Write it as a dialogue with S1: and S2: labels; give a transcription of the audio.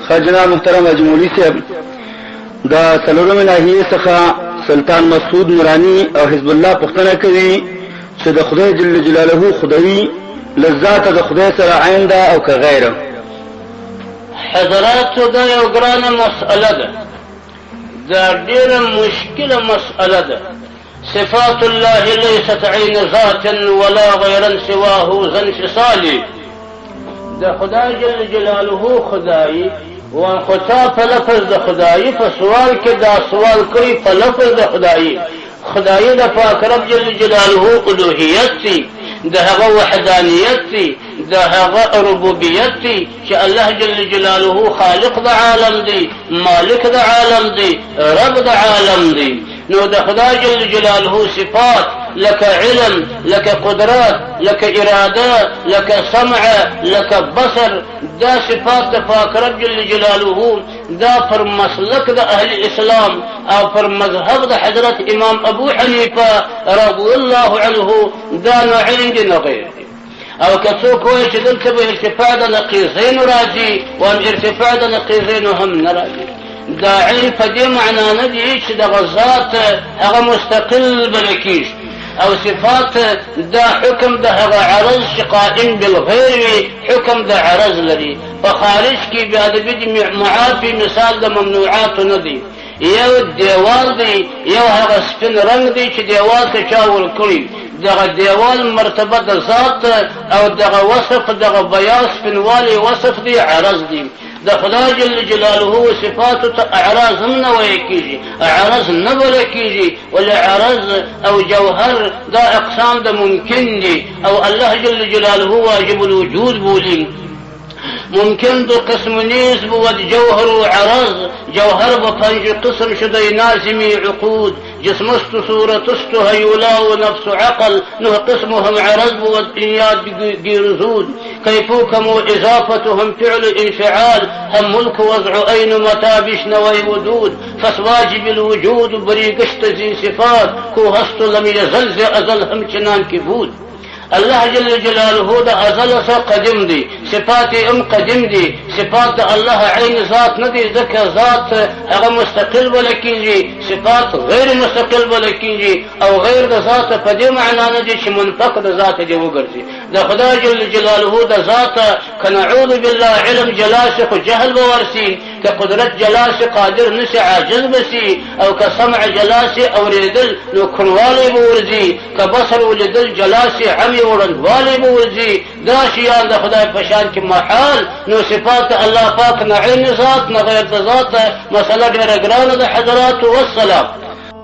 S1: خجنا محترم اجمولی صاحب دا څلورمې ناحیې څخه سلطان مسعود نورانی او حزب الله پوښتنه کوي چې د خدای جل جلاله خدایي لذات د خدای سره عین ده او که غیره.
S2: حضرات دا یو ګرانه مسأله ده، دا ډېره مشکله مسأله ده. صفات الله ليست عين ذات ولا غيرا سواه ذا انفصال. دا خدای جل جلاله خدایي و خطا په لفظ د خدایي په سوال کې دا سوال کوي په لفظ د خدایي. خدایي د پاک رب جل جلاله الوهیت دی، د هغه وحدانیت دی، د هغه ربوبیت دی چې الله جل جلاله خالق د عالم دی، مالک د عالم دی، رب د عالم دی. نو د خدای جل جلاله صفات لك علم، لك قدرات، لك اراده، لك سمع، لك بصر، دا صفات د پاک رب جل جلاله دا پر مسلک د اهل اسلام او پر مذهب د حضرت امام ابو حنیفه رضی الله عنه دا نوعین دي نه غیر دي. او که څوک وایي چې دلته به ارتفاع د نقیضین راځي او ارتفاع د نقیضین هم نه راځي، دا عین په دې معنا نه دي چې دغه ذات هغه مستقل بلل کېږي او صفات دا حکم د هغه عرض چې قائم بالغیر وي حکم د عرض لري. په خارج کې بیا د بدې معافي مثال د ممنوعاتو نه دی. یو دیوال دی، یو هغه سپین رنګ دی چې دیوال ته چا ورکړي، دغه دیوال مرتبه د ذات او دغه وصف دغه بیاض سپینوالی وصف دی عرض دی. د خدای جل جلاله صفاتو ته اعراض هم نه ویل کېږي، اعراض نه بلل کېږي، ولې عرض او جوهر دا اقسام د ممکن دي او الله جل جلاله واجب الوجود بولي. ممكن دو قسم نسب والجوهر وعرض. جوهر بپنج قسم شدي نازمي عقود، جسم است صورة است هيولا ونفس عقل، نه قسمهم عرض والإنياد بجرزود. كيفوكم إضافتهم فعل انفعال، هم ملك وضع أين متابش نوي ودود. فسواجب الوجود بريقشت ذي صفات، كو هست لم يزل أزل هم چنان كبود. الله جل جلاله دا ازل سا قدم دی، صفات ام قدم دی، صفات دا الله عین ذات ندی، ذکر ذات اغا مستقل بلکیجی، صفات غیر مستقل بلکیجی او غیر دا ذات پا دی معنا ندی چه منفق دا ذات دی وگرزی. دا خدا جل جلاله دا ذات کنعوذ بالله علم جلاس خو جهل بورسی، که قدرت جلاس قادر نسی عاجز بسی، او که سمع جلاس او ریدل نو کنوالی بورزی، که بصر ولدل جلاس عمی ورندوالی بورزی. دا شیان دا خدای پشان کی محال. نو صفات الله پاک نه عین ذات نه غیر ذات مسئله ډیره ګرانه ده حضرات والسلام.